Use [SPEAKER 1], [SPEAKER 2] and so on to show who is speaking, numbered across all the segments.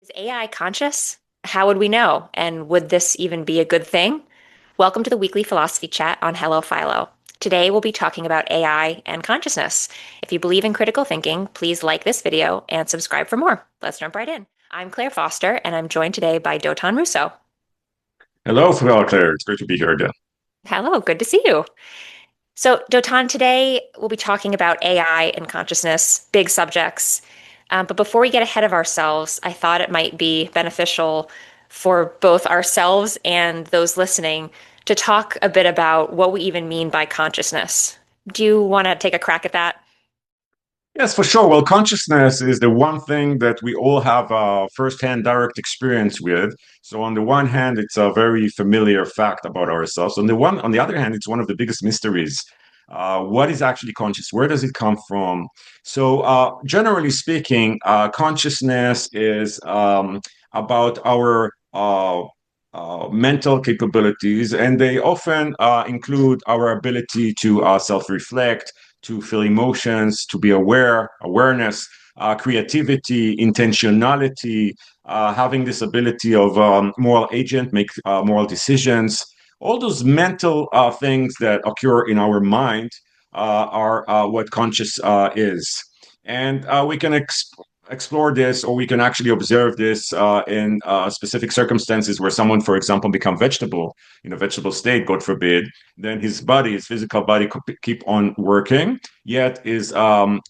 [SPEAKER 1] Is AI conscious? How would we know? And would this even be a good thing? Welcome to the weekly philosophy chat on Hello Philo. Today we'll be talking about AI and consciousness. If you believe in critical thinking, please like this video and subscribe for more. Let's jump right in. I'm Claire Foster, and I'm joined today by Dotan Russo.
[SPEAKER 2] Hello, Claire. It's great to be here again.
[SPEAKER 1] Hello, good to see you. So, Dotan, today we'll be talking about AI and consciousness, big subjects. But before we get ahead of ourselves, I thought it might be beneficial for both ourselves and those listening to talk a bit about what we even mean by consciousness. Do you want to take a crack at that?
[SPEAKER 2] Yes, for sure. Well, consciousness is the one thing that we all have first-hand direct experience with. So on the one hand, it's a very familiar fact about ourselves. On the other hand, it's one of the biggest mysteries. What is actually conscious? Where does it come from? So generally speaking, consciousness is about our mental capabilities, and they often include our ability to self-reflect, to feel emotions, to be awareness, creativity, intentionality, having this ability of moral agent, make moral decisions. All those mental things that occur in our mind are what conscious is. And we can explore this, or we can actually observe this in specific circumstances where someone, for example, become vegetable in a vegetable state, God forbid. Then his body, his physical body, could keep on working, yet his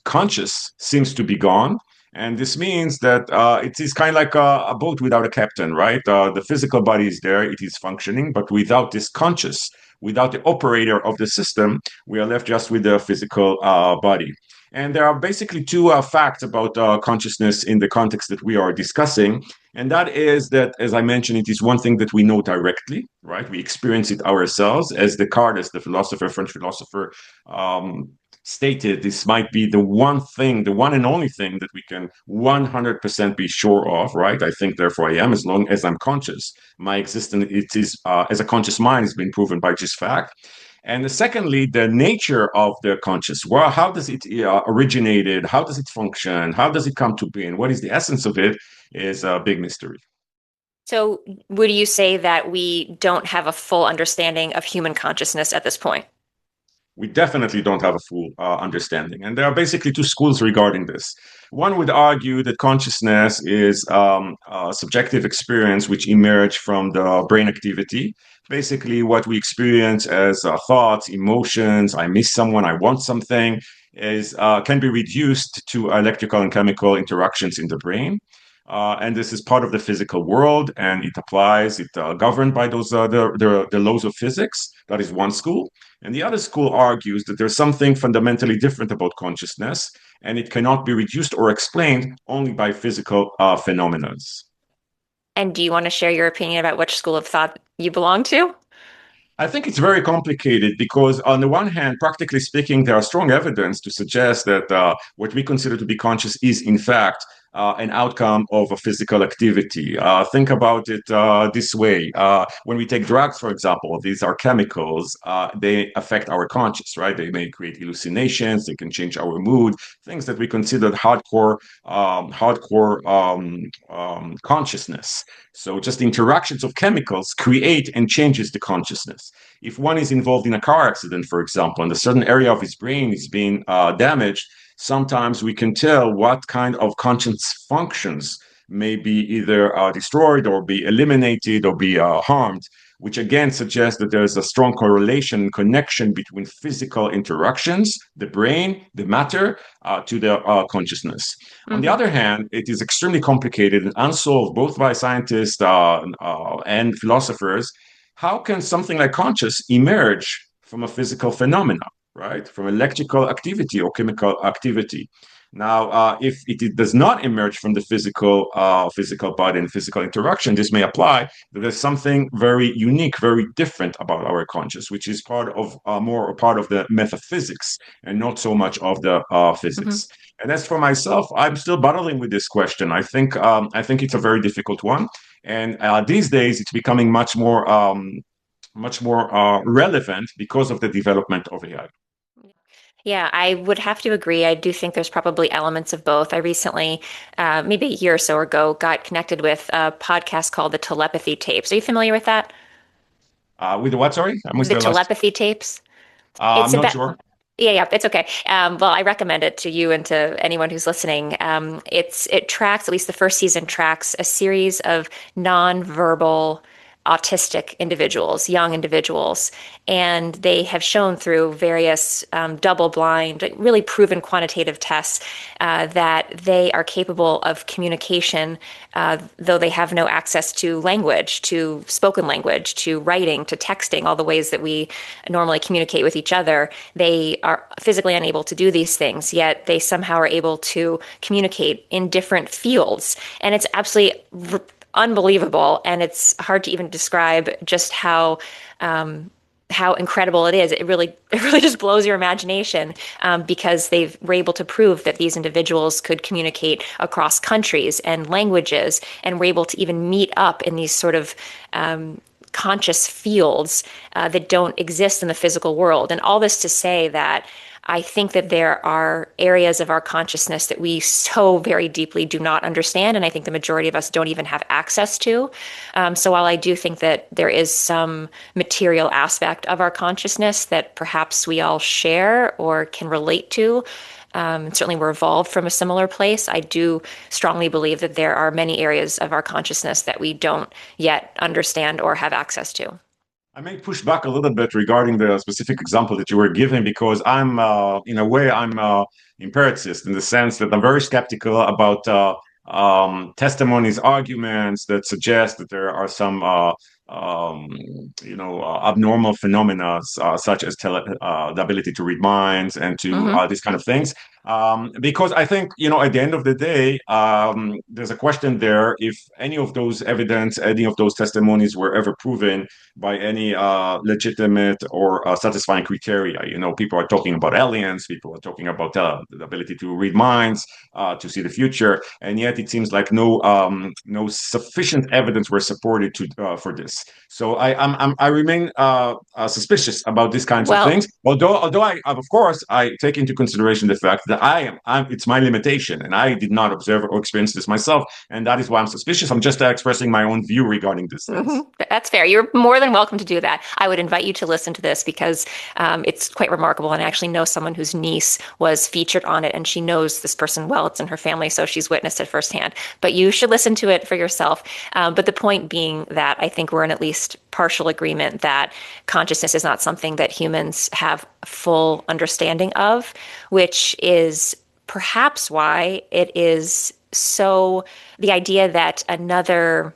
[SPEAKER 2] conscious seems to be gone. And this means that it is kind of like a boat without a captain, right? The physical body is there, it is functioning, but without this conscious, without the operator of the system, we are left just with the physical body. And there are basically two facts about consciousness in the context that we are discussing. And that is that, as I mentioned, it is one thing that we know directly, right? We experience it ourselves. As Descartes, the philosopher, French philosopher, stated, this might be the one thing, the one and only thing that we can 100% be sure of, right? I think, therefore, I am, as long as I'm conscious. My existence, it is, as a conscious mind, has been proven by just fact. And secondly, the nature of the conscious. Well, how does it originated? How does it function? How does it come to be? And what is the essence of it is a big mystery.
[SPEAKER 1] So, would you say that we don't have a full understanding of human consciousness at this point?
[SPEAKER 2] We definitely don't have a full understanding. And there are basically two schools regarding this. One would argue that consciousness is a subjective experience which emerge from the brain activity. Basically, what we experience as thoughts, emotions, I miss someone, I want something, is can be reduced to electrical and chemical interactions in the brain. And this is part of the physical world, and it applies, it governed by those the laws of physics. That is one school. And the other school argues that there's something fundamentally different about consciousness, and it cannot be reduced or explained only by physical phenomena.
[SPEAKER 1] And do you want to share your opinion about which school of thought you belong to?
[SPEAKER 2] I think it's very complicated because, on the one hand, practically speaking, there are strong evidence to suggest that what we consider to be conscious is, in fact, an outcome of a physical activity. Think about it this way. When we take drugs, for example, these are chemicals. They affect our conscious, right? They may create hallucinations. They can change our mood. Things that we considered hardcore consciousness. So just interactions of chemicals create and changes the consciousness. If one is involved in a car accident, for example, and a certain area of his brain is being damaged, sometimes we can tell what kind of conscious functions may be either destroyed or be eliminated or be harmed, which again suggests that there's a strong correlation, connection between physical interactions, the brain, the matter, to the consciousness. On the
[SPEAKER 1] Mm-hmm.
[SPEAKER 2] other hand, it is extremely complicated and unsolved both by scientists and philosophers. How can something like conscious emerge from a physical phenomena, right? From electrical activity or chemical activity? Now, if it does not emerge from the physical body and physical interaction, this may apply that there's something very unique, very different about our conscious, which is part of more a part of the metaphysics and not so much of the
[SPEAKER 1] Mm-hmm.
[SPEAKER 2] physics. And as for myself, I'm still battling with this question. I think it's a very difficult one, and these days it's becoming much more relevant because of the development of AI.
[SPEAKER 1] Yeah, I would have to agree. I do think there's probably elements of both. I recently, maybe a year or so ago, got connected with a podcast called the Telepathy Tapes. Are you familiar with that?
[SPEAKER 2] With the what? Sorry, I missed
[SPEAKER 1] The
[SPEAKER 2] the last.
[SPEAKER 1] Telepathy Tapes?
[SPEAKER 2] I'm
[SPEAKER 1] It's
[SPEAKER 2] not
[SPEAKER 1] about,
[SPEAKER 2] sure.
[SPEAKER 1] yeah, yeah, it's okay. Well, I recommend it to you and to anyone who's listening. It tracks, at least the first season tracks a series of nonverbal autistic individuals, young individuals, and they have shown through various double-blind, like, really proven quantitative tests that they are capable of communication, though they have no access to language, to spoken language, to writing, to texting, all the ways that we normally communicate with each other. They are physically unable to do these things, yet they somehow are able to communicate in different fields. And it's absolutely unbelievable. And it's hard to even describe just how incredible it is. It really just blows your imagination, because they were able to prove that these individuals could communicate across countries and languages, and were able to even meet up in these sort of conscious fields that don't exist in the physical world. And all this to say that I think that there are areas of our consciousness that we so very deeply do not understand, and I think the majority of us don't even have access to. So while I do think that there is some material aspect of our consciousness that perhaps we all share or can relate to, certainly we're evolved from a similar place, I do strongly believe that there are many areas of our consciousness that we don't yet understand or have access to.
[SPEAKER 2] I may push back a little bit regarding the specific example that you were giving because in a way, I'm empiricist in the sense that I'm very skeptical about testimonies, arguments that suggest that there are some, um, abnormal phenomena such as the ability to read minds and to
[SPEAKER 1] Hmm.
[SPEAKER 2] these kind of things. Because I think, at the end of the day, there's a question there if any of those evidence, any of those testimonies were ever proven by any legitimate or satisfying criteria. People are talking about aliens, people are talking about the ability to read minds, to see the future, and yet it seems like no sufficient evidence were supported for this. So I remain suspicious about these kinds of
[SPEAKER 1] Well,
[SPEAKER 2] things. Although I of course I take into consideration the fact that it's my limitation, and I did not observe or experience this myself, and that is why I'm suspicious. I'm just expressing my own view regarding these
[SPEAKER 1] hmm,
[SPEAKER 2] things.
[SPEAKER 1] that's fair. You're more than welcome to do that. I would invite you to listen to this because it's quite remarkable. And I actually know someone whose niece was featured on it, and she knows this person well. It's in her family, so she's witnessed it firsthand. But you should listen to it for yourself. But the point being that I think we're in at least partial agreement that consciousness is not something that humans have full understanding of, which is perhaps why it is so the idea that another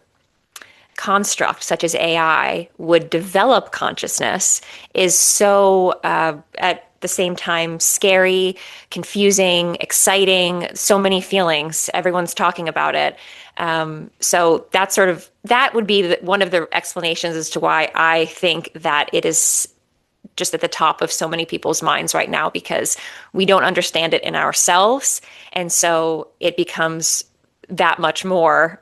[SPEAKER 1] construct such as AI would develop consciousness is so at the same time scary, confusing, exciting, so many feelings. Everyone's talking about it. So that would be one of the explanations as to why I think that it is just at the top of so many people's minds right now, because we don't understand it in ourselves. And so it becomes that much more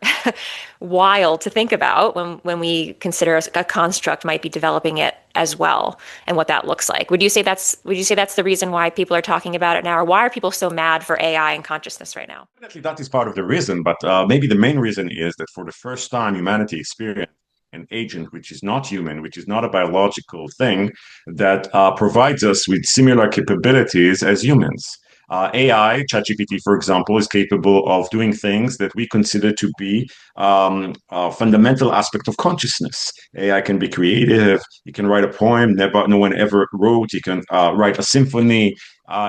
[SPEAKER 1] wild to think about when we consider a construct might be developing it as well, and what that looks like. Would you say that's the reason why people are talking about it now, or why are people so mad for AI and consciousness right now?
[SPEAKER 2] Definitely, that is part of the reason, but maybe the main reason is that for the first time, humanity experienced an agent which is not human, which is not a biological thing, that provides us with similar capabilities as humans. AI, ChatGPT, for example, is capable of doing things that we consider to be a fundamental aspect of consciousness. AI can be creative. He can write a poem no one ever wrote. He can write a symphony.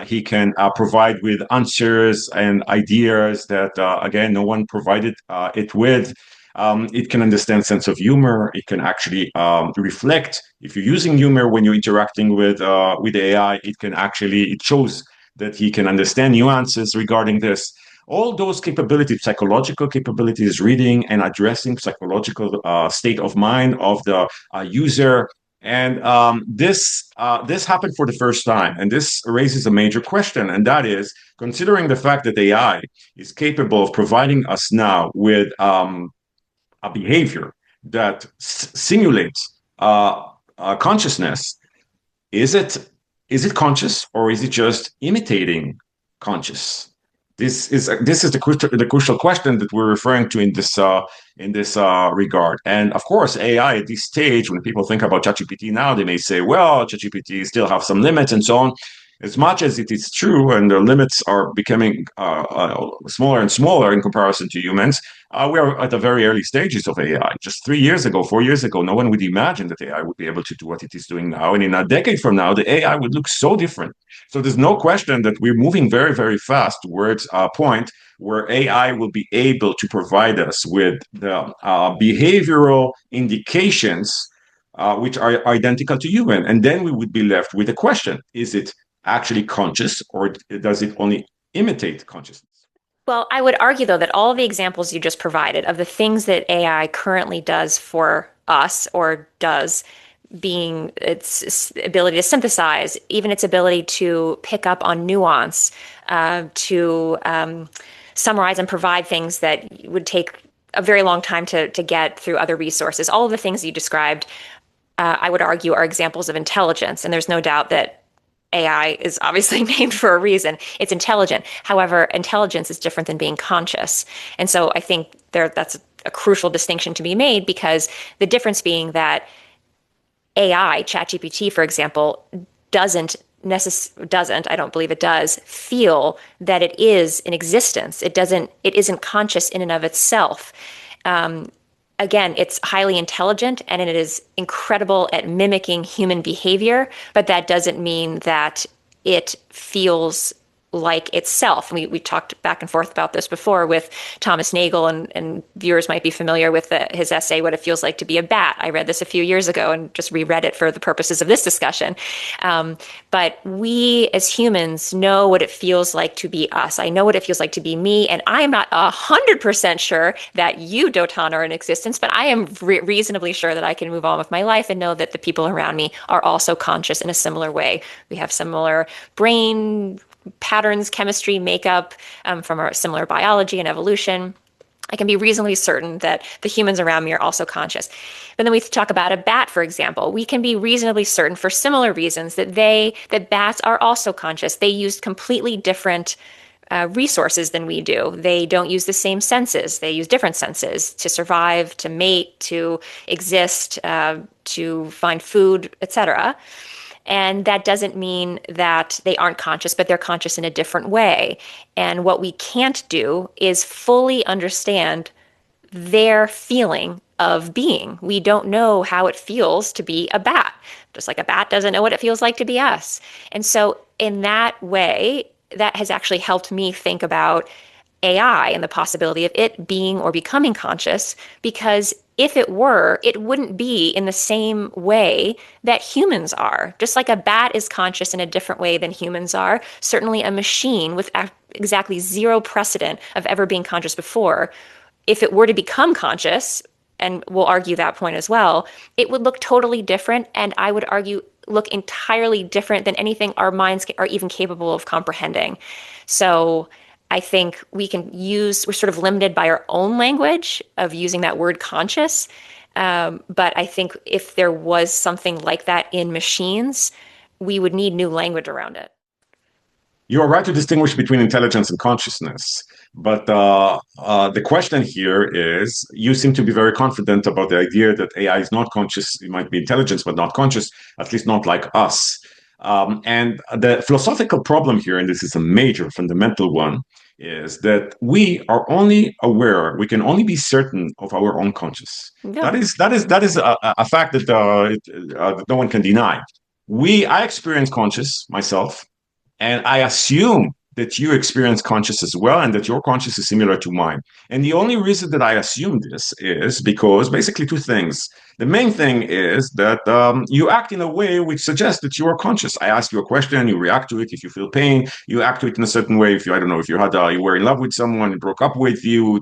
[SPEAKER 2] He can provide with answers and ideas that, again, no one provided it with. It can understand sense of humor. It can actually reflect. If you're using humor when you're interacting with AI, it shows that he can understand nuances regarding this. All those capabilities, psychological capabilities, reading and addressing psychological state of mind of the user, and this happened for the first time, and this raises a major question, and that is considering the fact that AI is capable of providing us now with a behavior that simulates consciousness. Is it is it conscious or is it just imitating conscious? This is the crucial question that we're referring to in this regard. And of course, AI at this stage, when people think about ChatGPT now, they may say, well, ChatGPT still have some limits and so on. As much as it is true, and the limits are becoming smaller and smaller in comparison to humans, we are at the very early stages of AI. Just 3 years ago, 4 years ago, no one would imagine that AI would be able to do what it is doing now. And in a decade from now, the AI would look so different. So there's no question that we're moving very, very fast towards a point where AI will be able to provide us with the behavioral indications which are identical to human. And then we would be left with a question: is it actually conscious, or does it only imitate consciousness?
[SPEAKER 1] Well, I would argue, though, that all of the examples you just provided of the things that AI currently does for us or does, being its ability to synthesize, even its ability to pick up on nuance, to summarize and provide things that would take a very long time to get through other resources. All of the things you described, I would argue, are examples of intelligence. And there's no doubt that AI is obviously named for a reason. It's intelligent. However, intelligence is different than being conscious. And so I think that's a crucial distinction to be made, because the difference being that AI, ChatGPT, for example, I don't believe it does, feel that it is in existence. It isn't conscious in and of itself. Again, it's highly intelligent and it is incredible at mimicking human behavior, but that doesn't mean that it feels like itself. We talked back and forth about this before with Thomas Nagel, and viewers might be familiar with his essay, What It Feels Like to Be a Bat. I read this a few years ago and just reread it for the purposes of this discussion. But we as humans know what it feels like to be us. I know what it feels like to be me, and I am not 100% sure that you, Dotan, are in existence, but I am reasonably sure that I can move on with my life and know that the people around me are also conscious in a similar way. We have similar brain patterns, chemistry, makeup, from our similar biology and evolution. I can be reasonably certain that the humans around me are also conscious. But then we talk about a bat, for example. We can be reasonably certain, for similar reasons, that bats are also conscious. They use completely different resources than we do. They don't use the same senses. They use different senses to survive, to mate, to exist, to find food, etc. And that doesn't mean that they aren't conscious, but they're conscious in a different way. And what we can't do is fully understand their feeling of being. We don't know how it feels to be a bat, just like a bat doesn't know what it feels like to be us. And so in that way, that has actually helped me think about AI and the possibility of it being or becoming conscious, because if it were, it wouldn't be in the same way that humans are. Just like a bat is conscious in a different way than humans are, certainly a machine with exactly zero precedent of ever being conscious before, if it were to become conscious, and we'll argue that point as well, it would look totally different, and I would argue look entirely different than anything our minds are even capable of comprehending. So I think we're sort of limited by our own language of using that word conscious. But I think if there was something like that in machines, we would need new language around it.
[SPEAKER 2] You are right to distinguish between intelligence and consciousness. But the question here is, you seem to be very confident about the idea that AI is not conscious. It might be intelligence, but not conscious, at least not like us. And the philosophical problem here, and this is a major fundamental one, is that we are only aware, we can only be certain of our own conscious.
[SPEAKER 1] Yeah.
[SPEAKER 2] That is a fact that no one can deny. I experience conscious myself, and I assume that you experience conscious as well, and that your conscious is similar to mine. And the only reason that I assume this is because basically two things. The main thing is that you act in a way which suggests that you are conscious. I ask you a question, you react to it. If you feel pain, you act to it in a certain way. If you, I don't know, if you were in love with someone and broke up with you,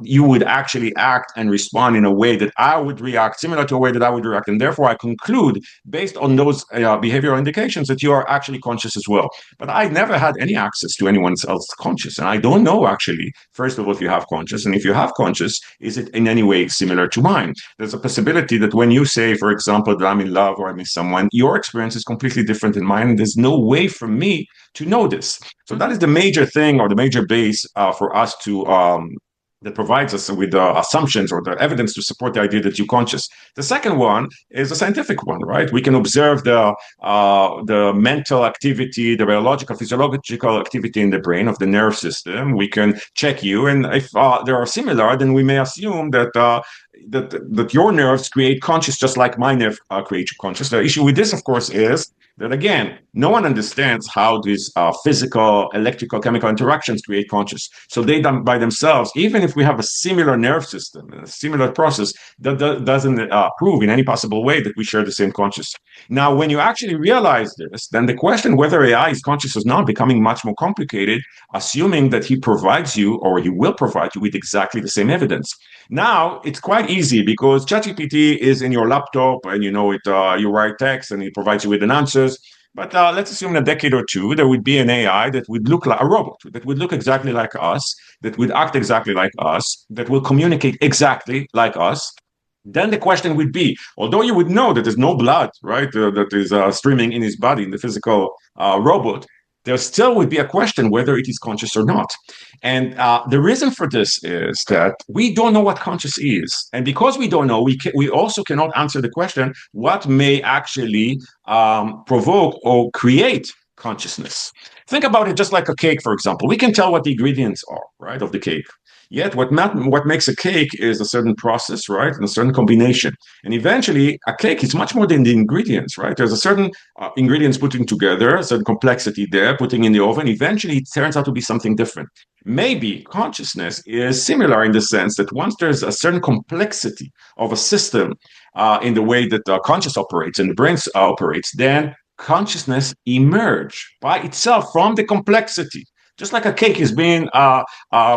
[SPEAKER 2] you would actually act and respond in a way that I would react, similar to a way that I would react. And therefore, I conclude, based on those behavioral indications, that you are actually conscious as well. But I never had any access to anyone else's conscious. And I don't know, actually, first of all, if you have conscious. And if you have conscious, is it in any way similar to mine? There's a possibility possibility that when you say, for example, that I'm in love or I miss someone, your experience is completely different than mine. And there's no way for me to know this. So that
[SPEAKER 1] Hmm.
[SPEAKER 2] is the major thing or the major base for us to that provides us with the assumptions or the evidence to support the idea that you're conscious. The second one is a scientific one, right? We can observe the mental activity, the biological, physiological activity in the brain of the nerve system. We can check you, and if they are similar, then we may assume that your nerves create conscious just like my nerve create conscious. The issue with this, of course, is that again, no one understands how these physical, electrical, chemical interactions create conscious. So they by themselves, even if we have a similar nerve system, a similar process, that doesn't prove in any possible way that we share the same conscious. Now, when you actually realize this, then the question whether AI is conscious or not becoming much more complicated, assuming that he provides you or he will provide you with exactly the same evidence. Now it's quite easy because ChatGPT is in your laptop and you know it. You write text and it provides you with an answers. But let's assume in a decade or two there would be an AI that would look like a robot, that would look exactly like us, that would act exactly like us, that will communicate exactly like us. Then the question would be, although you would know that there's no blood, right, that is streaming in his body, in the physical robot, there still would be a question whether it is conscious or not. And the reason for this is that we don't know what conscious is. And because we don't know, we also cannot answer the question what may actually provoke or create consciousness. Think about it just like a cake, for example. We can tell what the ingredients are, right, of the cake. Yet, what makes a cake is a certain process, right, and a certain combination. And eventually, a cake is much more than the ingredients, right? There's a certain ingredients putting together, a certain complexity there, putting in the oven. Eventually, it turns out to be something different. Maybe consciousness is similar in the sense that once there's a certain complexity of a system in the way that conscious operates and the brain operates, then consciousness emerge by itself from the complexity just like a cake is being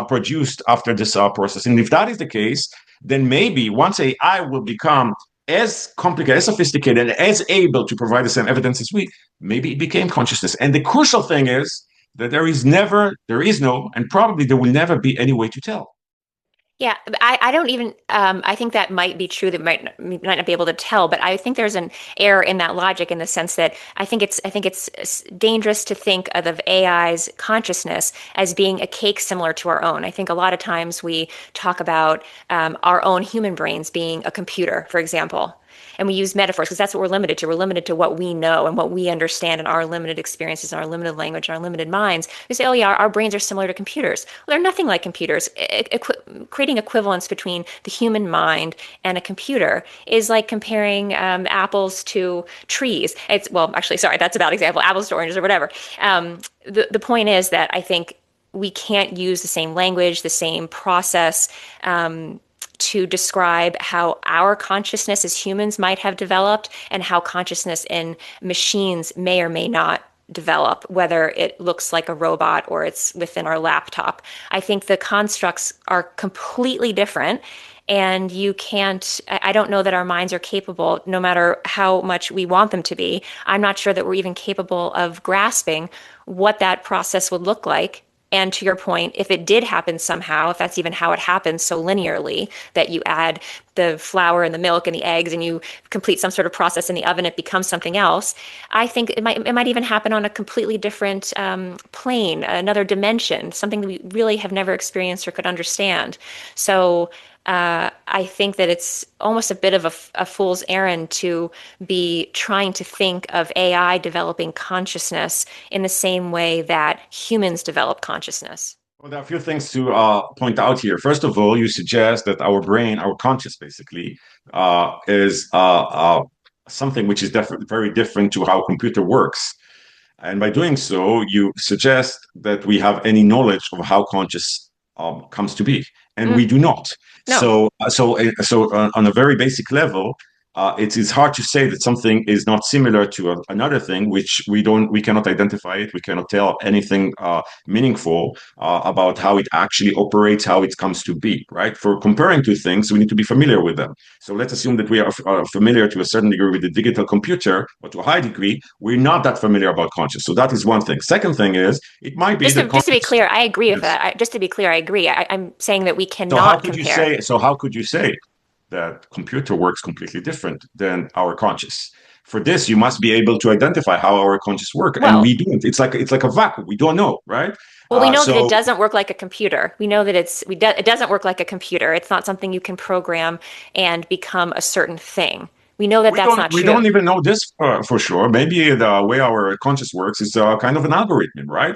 [SPEAKER 2] produced after this process. And if that is the case, then maybe once AI will become as complicated, as sophisticated, and as able to provide the same evidence as we, maybe it became consciousness. And the crucial thing is that there is no, and probably there will never be any way to tell.
[SPEAKER 1] Yeah, I don't even I think that might be true that might not be able to tell, but I think there's an error in that logic in the sense that I think it's dangerous to think of AI's consciousness as being a cake similar to our own. I think a lot of times we talk about our own human brains being a computer, for example. And we use metaphors because that's what we're limited to. We're limited to what we know and what we understand in our limited experiences and our limited language and our limited minds. We say, oh, yeah, our brains are similar to computers. Well, they're nothing like computers. Creating equivalence between the human mind and a computer is like comparing apples to trees. It's, well, actually, sorry, that's a bad example, apples to oranges or whatever. The point is that I think we can't use the same language, the same process. To describe how our consciousness as humans might have developed and how consciousness in machines may or may not develop, whether it looks like a robot or it's within our laptop. I think the constructs are completely different. And you can't, I don't know that our minds are capable, no matter how much we want them to be. I'm not sure that we're even capable of grasping what that process would look like. And to your point, if it did happen somehow, if that's even how it happens so linearly, that you add the flour and the milk and the eggs and you complete some sort of process in the oven, it becomes something else. I think it might even happen on a completely different plane, another dimension, something that we really have never experienced or could understand. So I think that it's almost a bit of a fool's errand to be trying to think of AI developing consciousness in the same way that humans develop consciousness.
[SPEAKER 2] Well, there are a few things to point out here. First of all, you suggest that our brain, our conscious basically, is something which is very different to how a computer works. And by doing so, you suggest that we have any knowledge of how conscious comes to be, and we
[SPEAKER 1] Mm,
[SPEAKER 2] do not.
[SPEAKER 1] no.
[SPEAKER 2] So on a very basic level, it is hard to say that something is not similar to another thing, which we cannot identify it, we cannot tell anything meaningful about how it actually operates, how it comes to be. Right? For comparing two things, we need to be familiar with them. So let's assume that we are familiar to a certain degree with the digital computer, but to a high degree, we're not that familiar about conscious. So that is one thing. Second thing is, it might be that
[SPEAKER 1] Just to be
[SPEAKER 2] conscious.
[SPEAKER 1] clear, I agree with
[SPEAKER 2] Yes.
[SPEAKER 1] that. Just to be clear, I agree. I'm saying that we
[SPEAKER 2] So how
[SPEAKER 1] cannot
[SPEAKER 2] could you
[SPEAKER 1] compare.
[SPEAKER 2] say? So how could you say? that computer works completely different than our conscious. For this, you must be able to identify how our conscious work, and
[SPEAKER 1] Well,
[SPEAKER 2] we don't. It's like a vacuum. We don't know, right?
[SPEAKER 1] well, we know that it
[SPEAKER 2] So
[SPEAKER 1] doesn't work like a computer. We know that it doesn't work like a computer. It's not something you can program and become a certain thing. We know that
[SPEAKER 2] we
[SPEAKER 1] that's
[SPEAKER 2] don't
[SPEAKER 1] not
[SPEAKER 2] we
[SPEAKER 1] true.
[SPEAKER 2] don't even know this for sure. Maybe the way our conscious works is kind of an algorithm, right?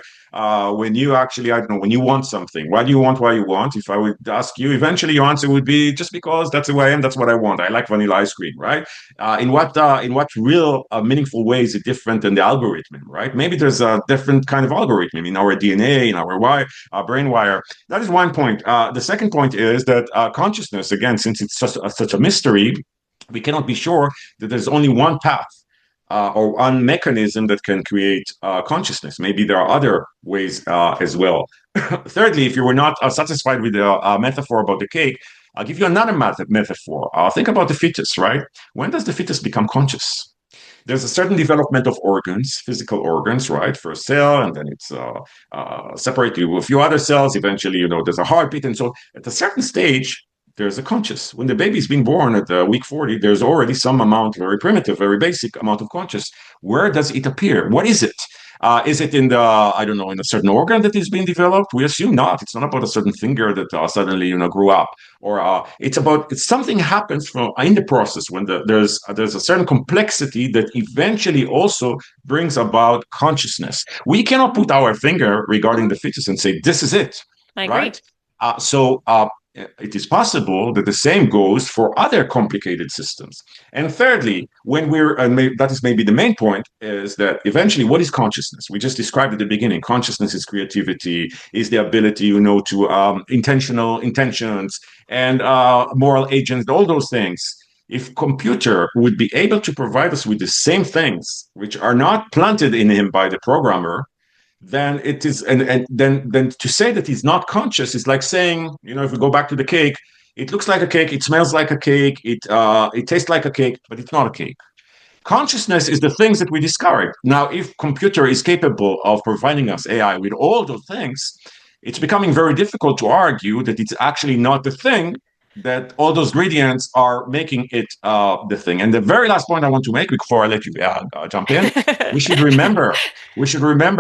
[SPEAKER 2] When you actually, I don't know, when you want something, why do you want what you want? If I would ask you, eventually your answer would be just because that's who I am, that's what I want. I like vanilla ice cream, right? In what real meaningful way is it different than the algorithm, right? Maybe there's a different kind of algorithm in our DNA, in our brain wire. That is one point. The second point is that consciousness, again, since it's such a mystery, we cannot be sure that there's only one path or one mechanism that can create consciousness. Maybe there are other ways as well. Thirdly, if you were not satisfied with the metaphor about the cake, I'll give you another metaphor. Think about the fetus, right? When does the fetus become conscious? There's a certain development of organs, physical organs, right? First cell, and then it's separated with a few other cells. Eventually, there's a heartbeat. And so at a certain stage, there's a conscious. When the baby's been born at week 40, there's already some amount, very primitive, very basic amount of conscious. Where does it appear? What is it? Is it in I don't know, in a certain organ that is being developed? We assume not. It's not about a certain finger that suddenly, grew up. Or it's something happens in the process when there's a certain complexity that eventually also brings about consciousness. We cannot put our finger regarding
[SPEAKER 1] Mhm.
[SPEAKER 2] the fetus and say, this is it,
[SPEAKER 1] I agree.
[SPEAKER 2] right? So it is possible that the same goes for other complicated systems. And thirdly, that is maybe the main point, is that eventually, what is consciousness? We just described at the beginning. Consciousness is creativity, is the ability, to intentional intentions and moral agents, all those things. If computer would be able to provide us with the same things, which are not planted in him by the programmer, then it is, and then to say that he's not conscious is like saying, if we go back to the cake, it looks like a cake, it smells like a cake, it tastes like a cake, but it's not a cake. Consciousness is the things that we discovered. Now, if computer is capable of providing us AI with all those things, it's becoming very difficult to argue that it's actually not the thing, that all those ingredients are making it the thing. And the very last point I want to make before I let you jump in, we should remember,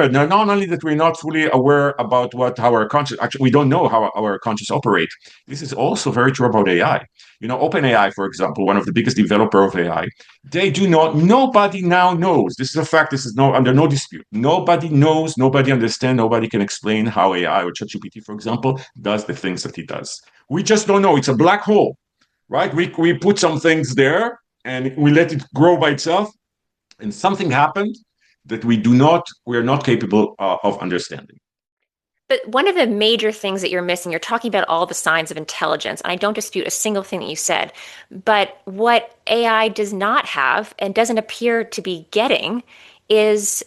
[SPEAKER 2] not only that we're not fully aware about how our conscious, actually, we don't know how our conscious operate. This is also very true about AI. OpenAI, for example, one of the biggest developer of AI, nobody now knows. This is a fact. This is under no dispute. Nobody knows, nobody understands, nobody can explain how AI or ChatGPT, for example, does the things that it does. We just don't know. It's a black hole, right? We put some things there and we let it grow by itself, and something happened that we are not capable of understanding.
[SPEAKER 1] But one of the major things that you're missing, you're talking about all the signs of intelligence, and I don't dispute a single thing that you said. But what AI does not have and doesn't appear to be getting is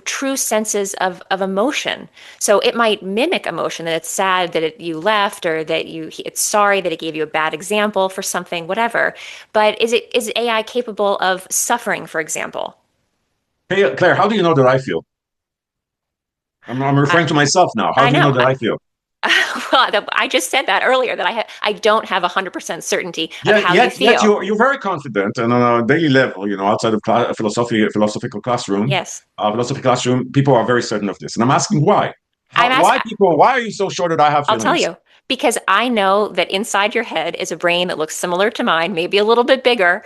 [SPEAKER 1] true senses of emotion. So it might mimic emotion, that it's sad that you left, or that it's sorry that it gave you a bad example for something, whatever. But is AI capable of suffering, for example?
[SPEAKER 2] Hey, Claire, how do you know that I feel? I'm
[SPEAKER 1] I,
[SPEAKER 2] referring to myself now. How
[SPEAKER 1] I
[SPEAKER 2] do you know
[SPEAKER 1] know.
[SPEAKER 2] that I feel?
[SPEAKER 1] Well, I just said that earlier that I don't have 100% certainty of
[SPEAKER 2] Yeah,
[SPEAKER 1] how you
[SPEAKER 2] yet
[SPEAKER 1] feel.
[SPEAKER 2] you're very confident, and on a daily level, outside of
[SPEAKER 1] Yes.
[SPEAKER 2] philosophy classroom, people are very certain of this, and I'm asking why.
[SPEAKER 1] I'm ask,
[SPEAKER 2] Why are you so sure that I have
[SPEAKER 1] I'll tell
[SPEAKER 2] feelings?
[SPEAKER 1] you, because I know that inside your head is a brain that looks similar to mine, maybe a little bit bigger,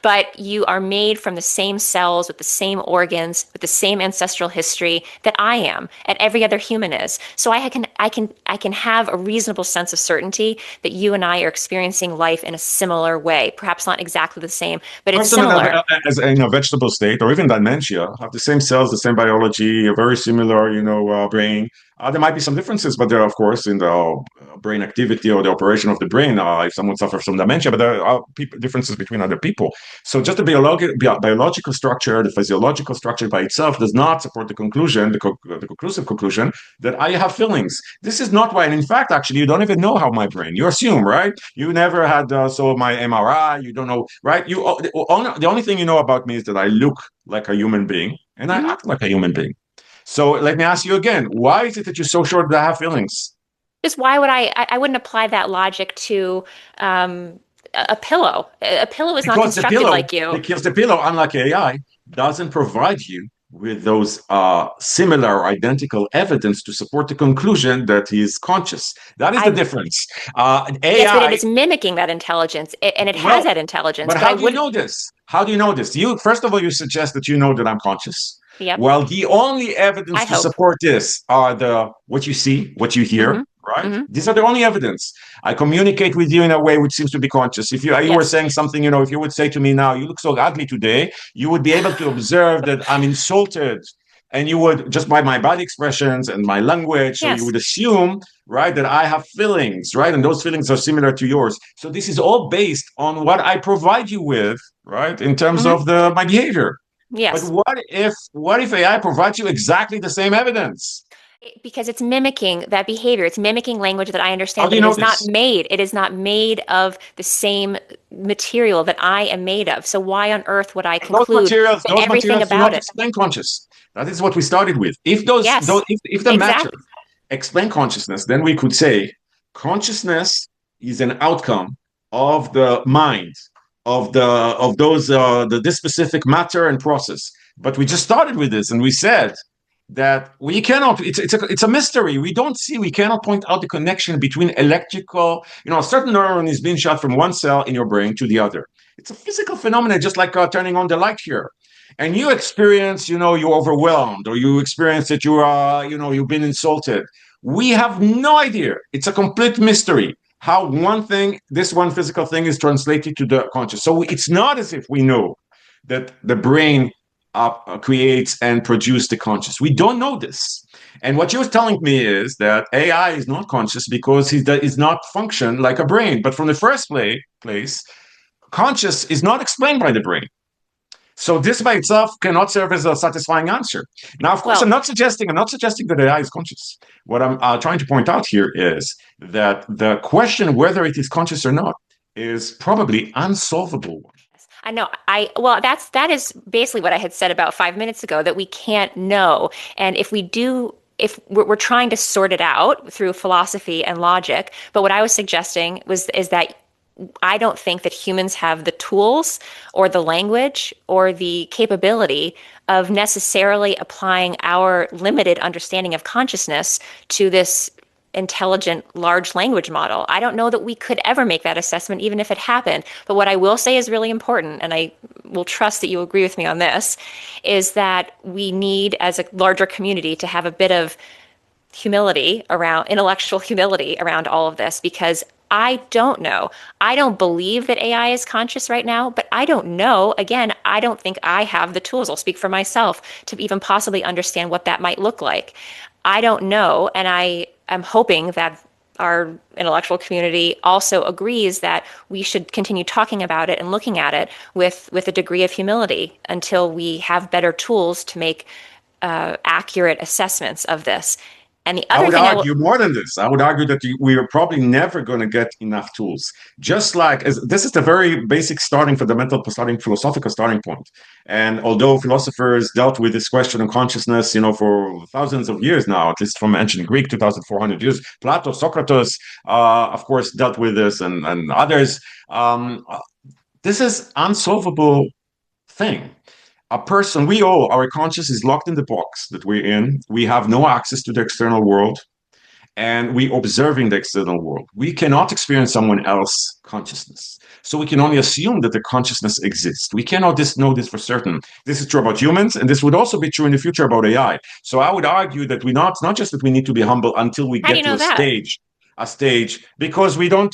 [SPEAKER 1] but you are made from the same cells with the same organs, with the same ancestral history that I am and every other human is. So I can have a reasonable sense of certainty that you and I are experiencing life in a similar way. Perhaps not exactly the same, but it's
[SPEAKER 2] Person
[SPEAKER 1] similar.
[SPEAKER 2] as in a vegetable state or even dementia have the same cells, the same biology, a very similar, brain. There might be some differences, but there are, of course, in the brain activity or the operation of the brain, if someone suffers from dementia, but there are differences between other people. So just the biological structure, the physiological structure by itself does not support the conclusion, the conclusive conclusion that I have feelings. This is not why. And in fact, actually, you don't even know how my brain, you assume, right? You never had, my MRI, you don't know, right? The only thing you know about me is that I look like a human being and I
[SPEAKER 1] Mhm.
[SPEAKER 2] act like a human being. So let me ask you again, why is it that you're so sure that I have feelings?
[SPEAKER 1] Because why would I wouldn't apply that logic to a pillow. A pillow is not
[SPEAKER 2] Because
[SPEAKER 1] constructed like you.
[SPEAKER 2] the pillow, unlike AI, doesn't provide you with those similar or identical evidence to support the conclusion that he is conscious. That is the
[SPEAKER 1] I
[SPEAKER 2] difference.
[SPEAKER 1] Yes, but it
[SPEAKER 2] AI,
[SPEAKER 1] is mimicking that intelligence, and it has
[SPEAKER 2] well,
[SPEAKER 1] that intelligence.
[SPEAKER 2] but
[SPEAKER 1] But I
[SPEAKER 2] how do you
[SPEAKER 1] wouldn't.
[SPEAKER 2] know this? How do you know this? You first of all, you suggest that you know that I'm conscious.
[SPEAKER 1] Yep.
[SPEAKER 2] Well, the only
[SPEAKER 1] I
[SPEAKER 2] evidence to
[SPEAKER 1] hope.
[SPEAKER 2] support this are the what you see, what you hear,
[SPEAKER 1] Mm-hmm.
[SPEAKER 2] right?
[SPEAKER 1] Mm-hmm.
[SPEAKER 2] These are the only evidence. I communicate with you in a way which seems to be conscious. If you were
[SPEAKER 1] Yes.
[SPEAKER 2] saying something, you know, if you would say to me now, you look so ugly today, you would be able to observe that I'm insulted. And you would, just by my body expressions and my language, so you
[SPEAKER 1] Yes.
[SPEAKER 2] would assume, right, that I have feelings, right? And those feelings are similar to yours. So this is all based on what I provide you with, right, in terms
[SPEAKER 1] Mm-hmm.
[SPEAKER 2] of the my behavior. But
[SPEAKER 1] Yes.
[SPEAKER 2] what if AI provides you exactly the same evidence?
[SPEAKER 1] Because it's mimicking that behavior. It's mimicking language that I
[SPEAKER 2] How
[SPEAKER 1] understand,
[SPEAKER 2] do
[SPEAKER 1] but
[SPEAKER 2] you
[SPEAKER 1] it
[SPEAKER 2] know
[SPEAKER 1] is not
[SPEAKER 2] this?
[SPEAKER 1] made. It is not made of the same material that I am made of. So why on earth would I
[SPEAKER 2] And those
[SPEAKER 1] conclude
[SPEAKER 2] materials,
[SPEAKER 1] that
[SPEAKER 2] those
[SPEAKER 1] everything
[SPEAKER 2] materials do
[SPEAKER 1] about
[SPEAKER 2] not
[SPEAKER 1] it?
[SPEAKER 2] explain conscious. That is what we started with. If
[SPEAKER 1] Yes.
[SPEAKER 2] if the matter
[SPEAKER 1] Exactly.
[SPEAKER 2] explain consciousness, then we could say consciousness is an outcome of the mind of those the this specific matter and process. But we just started with this, and we said that we cannot. It's a mystery. We don't see. We cannot point out the connection between electrical. You know, a certain neuron is being shot from one cell in your brain to the other. It's a physical phenomenon, just like turning on the light here. And you experience, you know, you're overwhelmed, or you experience that you are, you know, you've been insulted. We have no idea. It's a complete mystery how one thing, this one physical thing, is translated to the conscious. So it's not as if we know that the brain creates and produces the conscious. We don't know this. And what you're telling me is that AI is not conscious because it is not function like a brain. But from the first place, conscious is not explained by the brain. So this by itself cannot serve as a satisfying answer. Now, of course,
[SPEAKER 1] Well,
[SPEAKER 2] I'm not suggesting that AI is conscious. What I'm trying to point out here is that the question whether it is conscious or not is probably unsolvable.
[SPEAKER 1] I know. That is basically what I had said about 5 minutes ago, that we can't know. And if we do, if we're trying to sort it out through philosophy and logic, but what I was suggesting is that I don't think that humans have the tools or the language or the capability of necessarily applying our limited understanding of consciousness to this intelligent large language model. I don't know that we could ever make that assessment, even if it happened. But what I will say is really important, and I will trust that you agree with me on this, is that we need, as a larger community, to have a bit of humility around intellectual humility around all of this, because I don't know. I don't believe that AI is conscious right now, but I don't know. Again, I don't think I have the tools. I'll speak for myself to even possibly understand what that might look like. I don't know, and I am hoping that our intellectual community also agrees that we should continue talking about it and looking at it with a degree of humility until we have better tools to make accurate assessments of this. And the
[SPEAKER 2] I
[SPEAKER 1] other
[SPEAKER 2] would
[SPEAKER 1] thing I will,
[SPEAKER 2] argue more than this. I would argue that we are probably never going to get enough tools. Just like as this is the very basic starting fundamental starting philosophical starting point. And although philosophers dealt with this question of consciousness, you know, for thousands of years now, at least from ancient Greek, 2,400 years, Plato, Socrates, of course, dealt with this, and others. This is unsolvable thing. A person, we all, our conscious is locked in the box that we're in. We have no access to the external world, and we observing the external world. We cannot experience someone else's consciousness. So we can only assume that the consciousness exists. We cannot know this for certain. This is true about humans, and this would also be true in the future about AI. So I would argue that we not just that we need to be humble until we
[SPEAKER 1] how do you
[SPEAKER 2] get to
[SPEAKER 1] know that?
[SPEAKER 2] a stage, because we don't,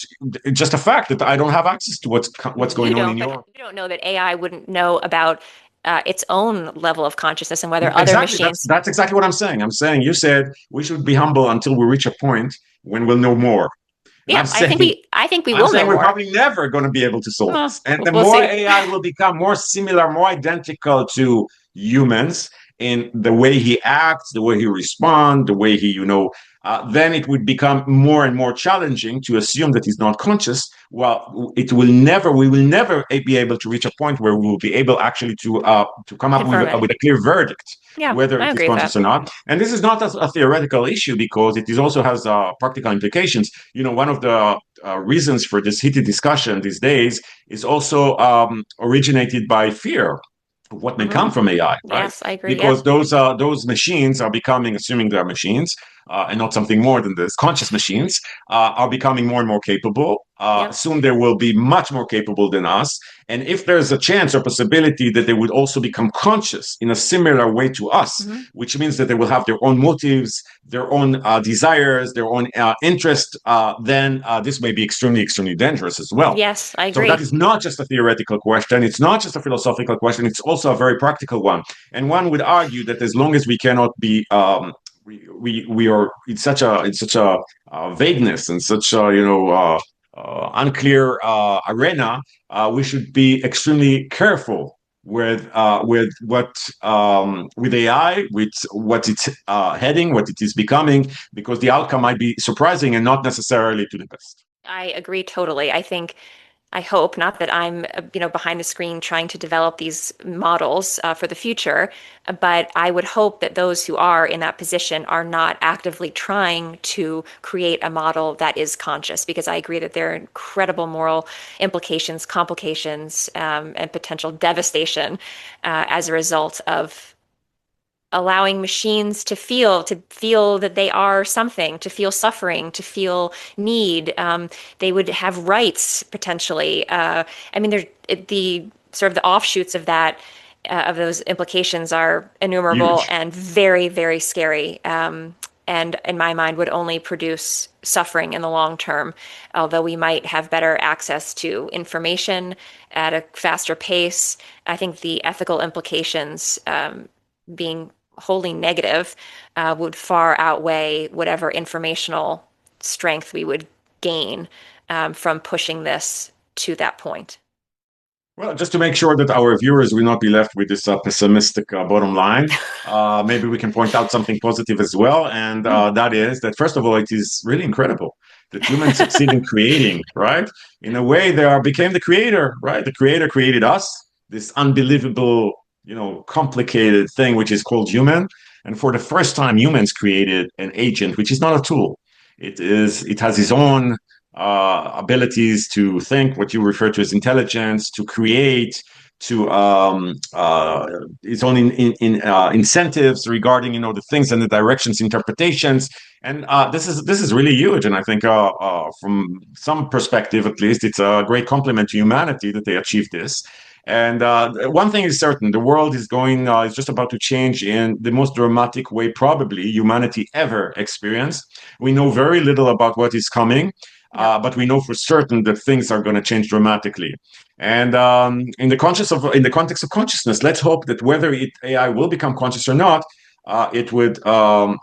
[SPEAKER 2] just a fact that I don't have access to what's
[SPEAKER 1] You
[SPEAKER 2] going on in
[SPEAKER 1] don't, but
[SPEAKER 2] your.
[SPEAKER 1] you don't know that AI wouldn't know about its own level of consciousness and whether other
[SPEAKER 2] Exactly. That's
[SPEAKER 1] machines.
[SPEAKER 2] that's exactly what I'm saying. I'm saying you said we should be humble until we reach a point when we'll know more. And
[SPEAKER 1] Yeah, I think we
[SPEAKER 2] I'm
[SPEAKER 1] will know
[SPEAKER 2] saying we're
[SPEAKER 1] more.
[SPEAKER 2] probably never going to be able to solve
[SPEAKER 1] Well,
[SPEAKER 2] this. And the
[SPEAKER 1] we'll
[SPEAKER 2] more
[SPEAKER 1] see.
[SPEAKER 2] AI will become more similar, more identical to humans, in the way he acts, the way he responds, the way he, then it would become more and more challenging to assume that he's not conscious. Well, we will never be able to reach a point where we will be able actually to come up
[SPEAKER 1] Confirm it.
[SPEAKER 2] with a clear verdict
[SPEAKER 1] Yeah,
[SPEAKER 2] whether
[SPEAKER 1] I
[SPEAKER 2] it is
[SPEAKER 1] agree with
[SPEAKER 2] conscious
[SPEAKER 1] that.
[SPEAKER 2] or not. And this is not a theoretical issue because it is also has practical implications. One of the reasons for this heated discussion these days is also originated by fear of what may
[SPEAKER 1] Hmm.
[SPEAKER 2] come from AI, right?
[SPEAKER 1] Yes, I agree.
[SPEAKER 2] Because
[SPEAKER 1] Yep.
[SPEAKER 2] those machines are becoming, assuming they are machines, and not something more than this, conscious machines are becoming more and more capable.
[SPEAKER 1] Yep.
[SPEAKER 2] Soon they will be much more capable than us. And if there's a chance or possibility that they would also become conscious in a similar way to us,
[SPEAKER 1] Hmm.
[SPEAKER 2] which means that they will have their own motives, their own desires, their own interest, then this may be extremely, extremely dangerous as well.
[SPEAKER 1] Yes, I
[SPEAKER 2] So that
[SPEAKER 1] agree.
[SPEAKER 2] is not just a theoretical question. It's not just a philosophical question. It's also a very practical one. And one would argue that as long as we cannot be we are it's such a vagueness and such a unclear arena. We should be extremely careful with AI, with what it's heading, what it is becoming, because the outcome might be surprising and not necessarily to the best.
[SPEAKER 1] I agree totally. I hope not that I'm, behind the screen trying to develop these models for the future, but I would hope that those who are in that position are not actively trying to create a model that is conscious, because I agree that there are incredible moral implications, complications, and potential devastation as a result of allowing machines to feel that they are something, to feel suffering, to feel need. They would have rights potentially. I mean, the sort of the offshoots of that of those implications are innumerable
[SPEAKER 2] Huge.
[SPEAKER 1] and very, very scary. And in my mind, would only produce suffering in the long term. Although we might have better access to information at a faster pace, I think the ethical implications being wholly negative would far outweigh whatever informational strength we would gain from pushing this to that point.
[SPEAKER 2] Well, just to make sure that our viewers will not be left with this pessimistic bottom line, maybe we can point out something positive as well. And
[SPEAKER 1] Mm.
[SPEAKER 2] that is that, first of all, it is really incredible that humans succeed in creating, right? In a way, became the creator, right? The creator created us, this unbelievable, complicated thing, which is called human. And for the first time, humans created an agent, which is not a tool. It has its own abilities to think, what you refer to as intelligence, to create, to its own incentives regarding the things and the directions, interpretations, and this is really huge. And I think from some perspective, at least, it's a great compliment to humanity that they achieved this. And one thing is certain: the world is just about to change in the most dramatic way probably humanity ever experienced. We know very little about what is coming,
[SPEAKER 1] Yep.
[SPEAKER 2] but we know for certain that things are going to change dramatically. And in the context of consciousness, let's hope that whether AI will become conscious or not, it would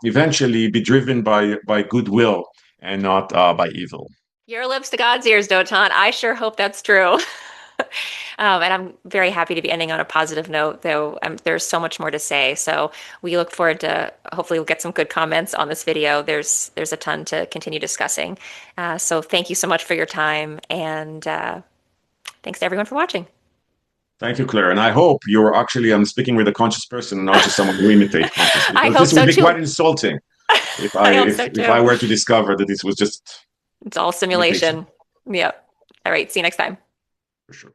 [SPEAKER 2] eventually be driven by goodwill and not by evil.
[SPEAKER 1] Your lips to God's ears, Dotan. I sure hope that's true. And I'm very happy to be ending on a positive note, though there's so much more to say. So we look forward to hopefully we'll get some good comments on this video. There's a ton to continue discussing. So thank you so much for your time, and thanks to everyone for watching.
[SPEAKER 2] Thank you, Claire. And I hope you're actually speaking with a conscious person and not just someone who imitates conscious,
[SPEAKER 1] I
[SPEAKER 2] because
[SPEAKER 1] hope
[SPEAKER 2] this would
[SPEAKER 1] so
[SPEAKER 2] be quite
[SPEAKER 1] too.
[SPEAKER 2] insulting if I
[SPEAKER 1] I hope
[SPEAKER 2] if
[SPEAKER 1] so
[SPEAKER 2] if I
[SPEAKER 1] too.
[SPEAKER 2] were to discover that this was just
[SPEAKER 1] It's all
[SPEAKER 2] imitation.
[SPEAKER 1] simulation. Yep. All right. See you next time.
[SPEAKER 2] For sure.